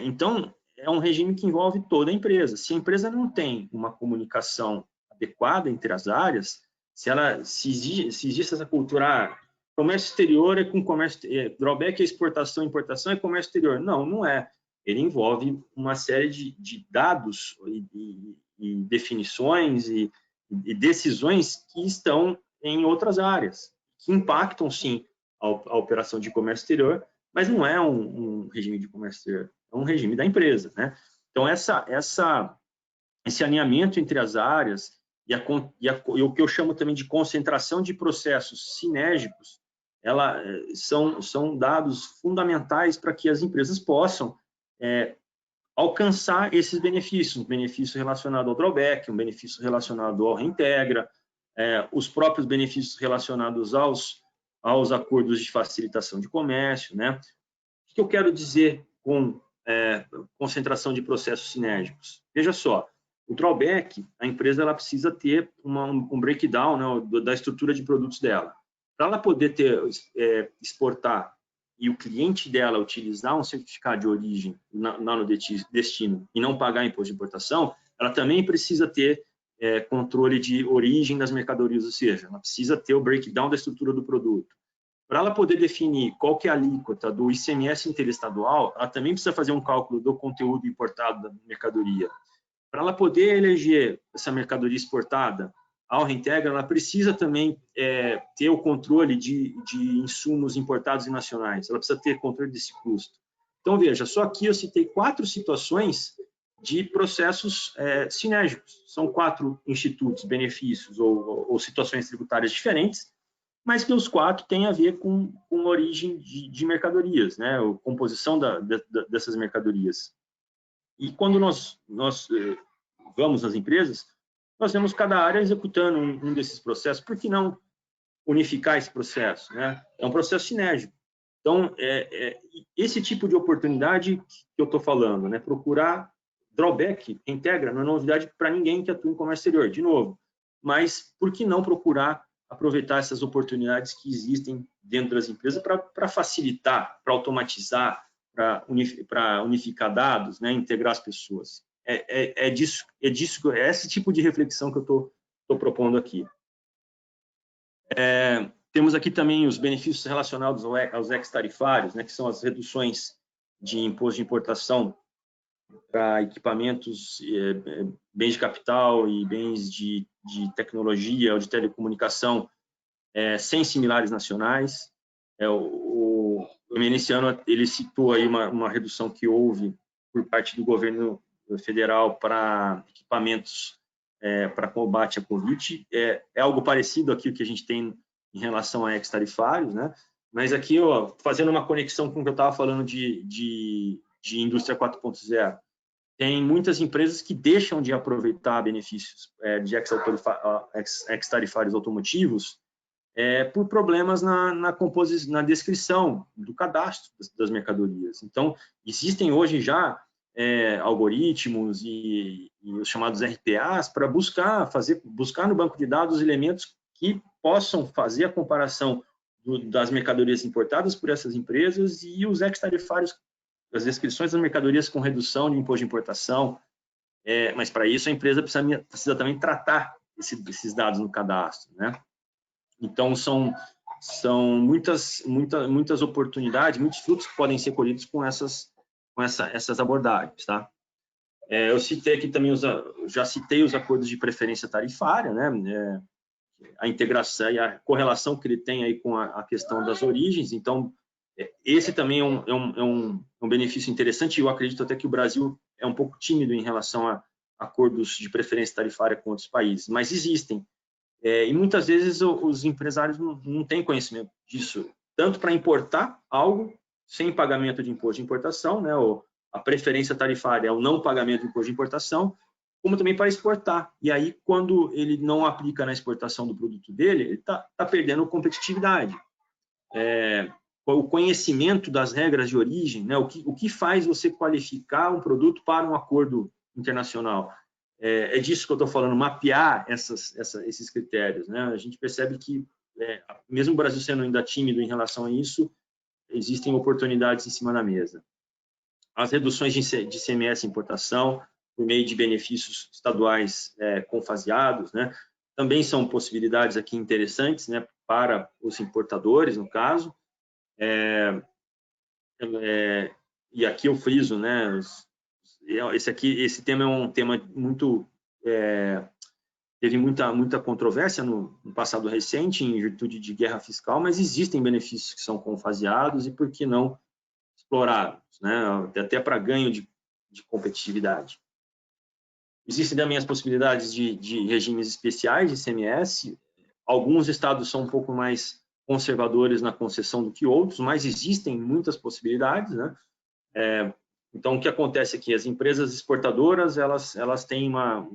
B: Então, é um regime que envolve toda a empresa. Se a empresa não tem uma comunicação adequada entre as áreas, se existe essa cultura, comércio exterior é com comércio, drawback é exportação, importação é comércio exterior. Não é. ele envolve uma série de dados e definições e decisões que estão em outras áreas, que impactam, sim, a operação de comércio exterior, mas não é um regime de comércio exterior, é um regime da empresa, né? Então, esse alinhamento entre as áreas e o que eu chamo também de concentração de processos sinérgicos, são dados fundamentais para que as empresas possam alcançar esses benefícios, um benefício relacionado ao drawback, um benefício relacionado ao reintegra, os próprios benefícios relacionados aos acordos de facilitação de comércio, né? O que eu quero dizer com concentração de processos sinérgicos? Veja só, o drawback, a empresa ela precisa ter um breakdown, né, da estrutura de produtos dela. Para ela poder exportar e o cliente dela utilizar um certificado de origem lá no destino e não pagar imposto de importação, ela também precisa ter controle de origem das mercadorias, ou seja, ela precisa ter o breakdown da estrutura do produto. Para ela poder definir qual que é a alíquota do ICMS interestadual, ela também precisa fazer um cálculo do conteúdo importado da mercadoria. Para ela poder eleger essa mercadoria exportada ao reintegra, ela precisa também ter o controle de insumos importados e nacionais. Ela precisa ter controle desse custo. Então, veja, só aqui eu citei 4 situações de processos sinérgicos. São 4 institutos, benefícios ou situações tributárias diferentes, mas que os 4 têm a ver com origem de mercadorias, né? A composição dessas mercadorias. E quando nós vamos nas empresas, nós vemos cada área executando um desses processos. Por que não unificar esse processo, né? É um processo sinérgico. Então, esse tipo de oportunidade que eu estou falando, né? Procurar drawback, integra, não é novidade para ninguém que atua em comércio exterior, de novo. Mas por que não procurar aproveitar essas oportunidades que existem dentro das empresas para facilitar, para automatizar, para unificar dados, né? Integrar as pessoas? É esse tipo de reflexão que eu estou propondo aqui. Temos aqui também os benefícios relacionados aos ex-tarifários, né, que são as reduções de imposto de importação para equipamentos, bens de capital e bens de tecnologia ou de telecomunicação sem similares nacionais. O Emenciano, ele citou aí uma redução que houve por parte do governo federal para equipamentos para combate à Covid. É algo parecido aqui o que a gente tem em relação a ex-tarifários, né? Mas aqui, fazendo uma conexão com o que eu estava falando de indústria 4.0, tem muitas empresas que deixam de aproveitar benefícios de ex-tarifários automotivos por problemas na descrição do cadastro das mercadorias. Então, existem hoje já algoritmos e os chamados RPAs para buscar no banco de dados elementos que possam fazer a comparação das mercadorias importadas por essas empresas e os ex-tarifários, as descrições das mercadorias com redução de imposto de importação, mas para isso a empresa precisa também tratar esses dados no cadastro, né? Então, são muitas oportunidades, muitos frutos que podem ser colhidos com essas abordagens, tá? Eu citei aqui também, já citei os acordos de preferência tarifária, né? A integração e a correlação que ele tem aí com a questão das origens. Então, esse também é um benefício interessante, e eu acredito até que o Brasil é um pouco tímido em relação a acordos de preferência tarifária com outros países, mas existem. E muitas vezes os empresários não têm conhecimento disso, tanto para importar algo sem pagamento de imposto de importação, né, ou a preferência tarifária é o não pagamento de imposto de importação, como também para exportar. E aí, quando ele não aplica na exportação do produto dele, ele está perdendo competitividade. O conhecimento das regras de origem, né, o que faz você qualificar um produto para um acordo internacional? É disso que eu estou falando, mapear esses critérios, né? A gente percebe que, mesmo o Brasil sendo ainda tímido em relação a isso, existem oportunidades em cima da mesa. As reduções de ICMS importação, por meio de benefícios estaduais confaseados, né? Também são possibilidades aqui interessantes, né, para os importadores, no caso. e aqui eu friso, né, esse tema é um tema muito teve muita controvérsia no passado recente em virtude de guerra fiscal, mas existem benefícios que são confaseados e por que não explorá-los, né, até para ganho de competitividade. Existem também as possibilidades de regimes especiais de ICMS. Alguns estados são um pouco mais conservadores na concessão do que outros, mas existem muitas possibilidades, né? Então, o que acontece aqui? As empresas exportadoras, elas têm uma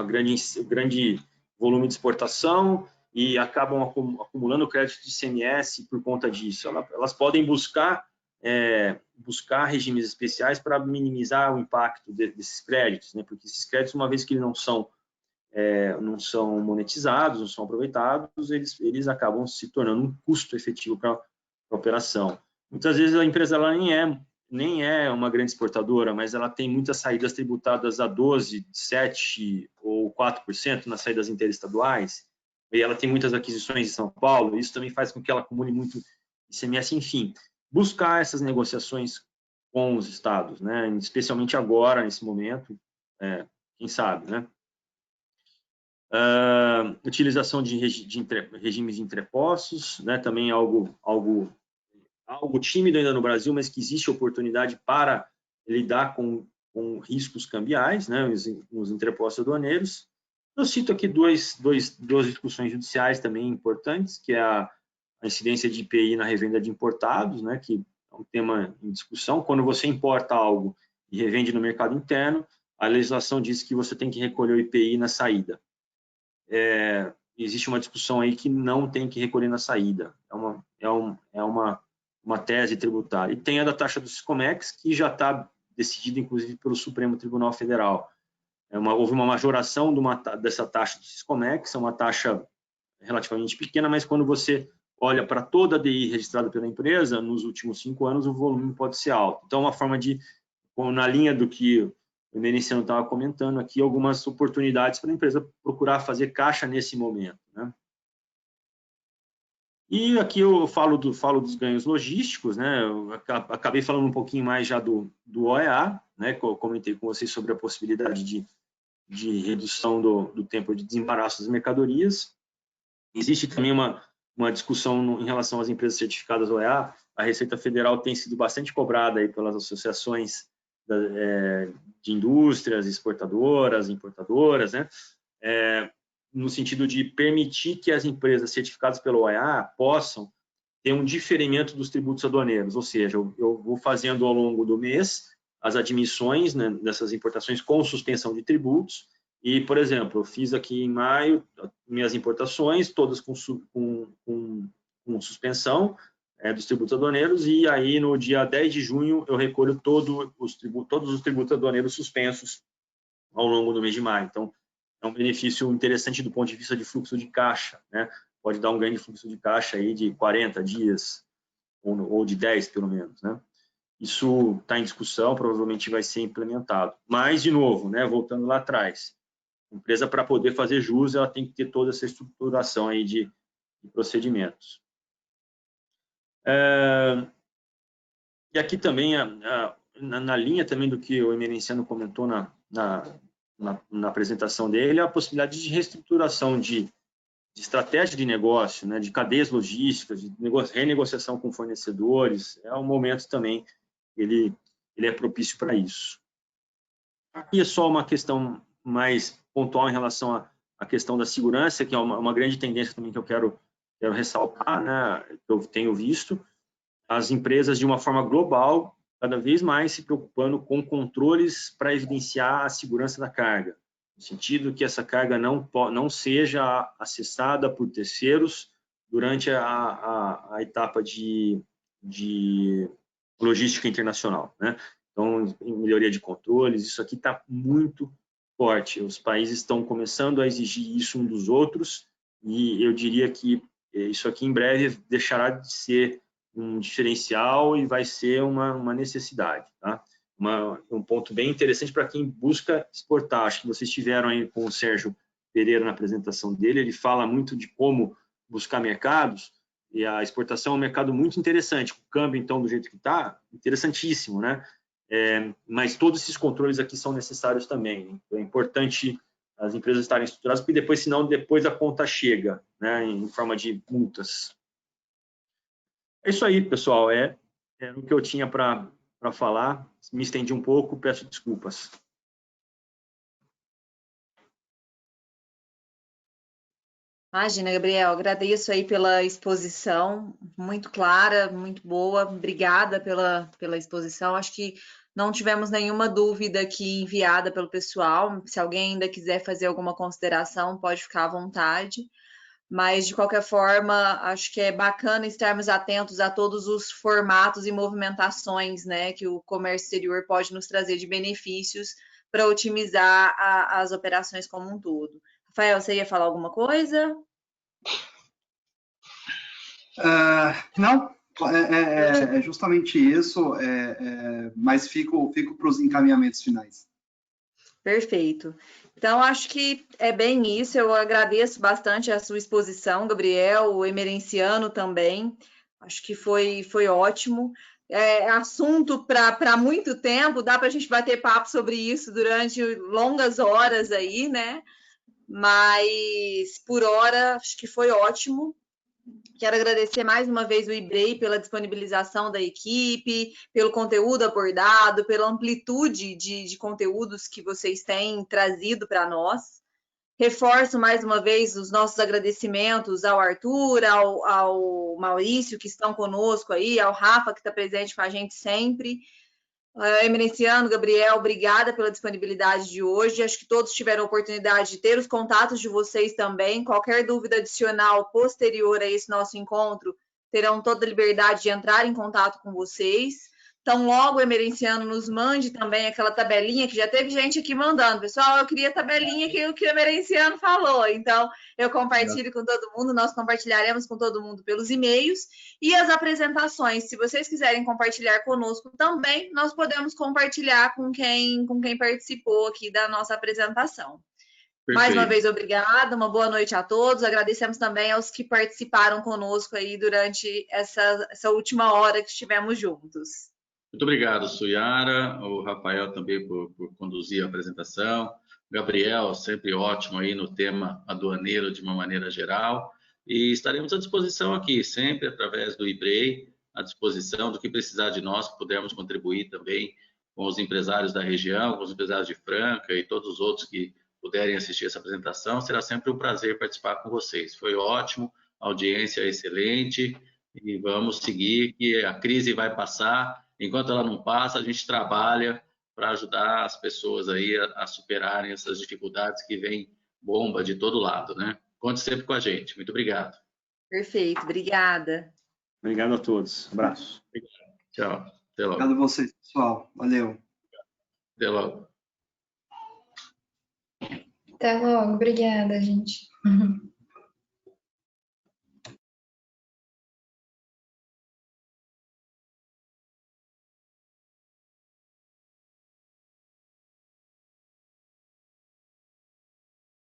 B: grande volume de exportação e acabam acumulando crédito de ICMS por conta disso. Elas podem buscar regimes especiais para minimizar o impacto desses créditos, né? Porque esses créditos, uma vez que eles não são monetizados, não são aproveitados, eles acabam se tornando um custo efetivo para a operação. Muitas vezes a empresa ela nem é uma grande exportadora, mas ela tem muitas saídas tributadas a 12%, 7% ou 4% nas saídas interestaduais, e ela tem muitas aquisições em São Paulo, isso também faz com que ela acumule muito ICMS, enfim. Buscar essas negociações com os estados, né? Especialmente agora, nesse momento, quem sabe, né? Utilização de regimes de entrepostos, né? Também algo tímido ainda no Brasil, mas que existe oportunidade para lidar com riscos cambiais, né? Os entrepostos aduaneiros. Eu cito aqui duas discussões judiciais também importantes, que é a incidência de IPI na revenda de importados, né? Que é um tema em discussão. Quando você importa algo e revende no mercado interno, a legislação diz que você tem que recolher o IPI na saída. Existe uma discussão aí que não tem que recolher na saída. É uma tese tributária. E tem a da taxa do Siscomex, que já está decidida, inclusive, pelo Supremo Tribunal Federal. Houve uma majoração dessa taxa do Siscomex, é uma taxa relativamente pequena, mas quando você olha para toda a DI registrada pela empresa, nos últimos 5 anos, o volume pode ser alto. Então, é uma forma de, na linha do que o Emerenciano estava comentando aqui, algumas oportunidades para a empresa procurar fazer caixa nesse momento, né? E aqui eu falo dos ganhos logísticos, né? Eu acabei falando um pouquinho mais já do OEA, né? Eu comentei com vocês sobre a possibilidade de redução do tempo de desembaraço das mercadorias. Existe também uma discussão em relação às empresas certificadas OEA. A Receita Federal tem sido bastante cobrada aí pelas associações de indústrias exportadoras, importadoras, né? No sentido de permitir que as empresas certificadas pelo OEA possam ter um diferimento dos tributos aduaneiros, ou seja, eu vou fazendo ao longo do mês as admissões, né, dessas importações com suspensão de tributos e, por exemplo, eu fiz aqui em maio minhas importações, todas com suspensão dos tributos aduaneiros e aí no dia 10 de junho eu recolho todos os tributos aduaneiros suspensos ao longo do mês de maio. Então, é um benefício interessante do ponto de vista de fluxo de caixa, né? Pode dar um ganho de fluxo de caixa aí de 40 dias, ou de 10, pelo menos, né? Isso está em discussão, provavelmente vai ser implementado. Mas, de novo, né, voltando lá atrás, a empresa, para poder fazer jus, ela tem que ter toda essa estruturação aí de procedimentos. E aqui também, na linha também do que o Emerenciano comentou na apresentação dele, a possibilidade de reestruturação de estratégia de negócio, né, de cadeias logísticas, de renegociação com fornecedores, é um momento também, ele é propício para isso. Aqui é só uma questão mais pontual em relação à questão da segurança, que é uma grande tendência também que eu quero ressaltar, né, que eu tenho visto, as empresas de uma forma global, cada vez mais se preocupando com controles para evidenciar a segurança da carga, no sentido que essa carga não seja acessada por terceiros durante a etapa de logística internacional, né? Então, melhoria de controles, isso aqui está muito forte. Os países estão começando a exigir isso um dos outros e eu diria que isso aqui em breve deixará de ser um diferencial e vai ser uma necessidade, tá? Um ponto bem interessante para quem busca exportar. Acho que vocês estiveram aí com o Sérgio Pereira na apresentação dele, ele fala muito de como buscar mercados, e a exportação é um mercado muito interessante. O câmbio, então, do jeito que está, interessantíssimo, né? mas todos esses controles aqui são necessários também. Né? Então, é importante as empresas estarem estruturadas, porque senão depois a conta chega, né, em forma de multas. É isso aí, pessoal. É o que eu tinha para falar. Me estendi um pouco, peço desculpas.
C: Imagina, Gabriel, agradeço aí pela exposição, muito clara, muito boa. Obrigada pela exposição. Acho que não tivemos nenhuma dúvida aqui enviada pelo pessoal. Se alguém ainda quiser fazer alguma consideração, pode ficar à vontade. Mas, de qualquer forma, acho que é bacana estarmos atentos a todos os formatos e movimentações, né, que o comércio exterior pode nos trazer de benefícios para otimizar as operações como um todo. Rafael, você ia falar alguma coisa?
E: Não, é justamente isso, mas fico para os encaminhamentos finais.
C: Perfeito. Então, acho que é bem isso. Eu agradeço bastante a sua exposição, Gabriel, o Emerenciano também. Acho que foi ótimo. É assunto para muito tempo, dá para a gente bater papo sobre isso durante longas horas aí, né? Mas por hora, acho que foi ótimo. Quero agradecer mais uma vez o IBREI pela disponibilização da equipe, pelo conteúdo abordado, pela amplitude de conteúdos que vocês têm trazido para nós. Reforço mais uma vez os nossos agradecimentos ao Arthur, ao Maurício, que estão conosco aí, ao Rafa, que está presente com a gente sempre. Emerenciano, Gabriel, obrigada pela disponibilidade de hoje. Acho que todos tiveram a oportunidade de ter os contatos de vocês também. Qualquer dúvida adicional posterior a esse nosso encontro, terão toda a liberdade de entrar em contato com vocês. Então, logo o Emerenciano nos mande também aquela tabelinha, que já teve gente aqui mandando. Pessoal, eu queria a tabelinha que o Emerenciano falou. Então, eu compartilho com todo mundo, nós compartilharemos com todo mundo pelos e-mails. E as apresentações, se vocês quiserem compartilhar conosco também, nós podemos compartilhar com quem participou aqui da nossa apresentação. Perfeito. Mais uma vez, obrigada, uma boa noite a todos. Agradecemos também aos que participaram conosco aí durante essa última hora que estivemos juntos.
A: Muito obrigado, Suyara, o Rafael também por conduzir a apresentação, Gabriel, sempre ótimo aí no tema aduaneiro de uma maneira geral, e estaremos à disposição aqui, sempre através do IBREI, à disposição do que precisar de nós, que pudermos contribuir também com os empresários da região, com os empresários de Franca e todos os outros que puderem assistir essa apresentação, será sempre um prazer participar com vocês. Foi ótimo, a audiência é excelente, e vamos seguir, que a crise vai passar. Enquanto ela não passa, a gente trabalha para ajudar as pessoas aí a superarem essas dificuldades que vem bomba de todo lado, né? Conte sempre com a gente. Muito obrigado.
C: Perfeito, obrigada.
B: Obrigado a todos. Abraço.
A: Obrigado. Tchau. Até logo.
E: Obrigado a vocês, pessoal. Valeu.
A: Até logo.
D: Até logo. Obrigada, gente.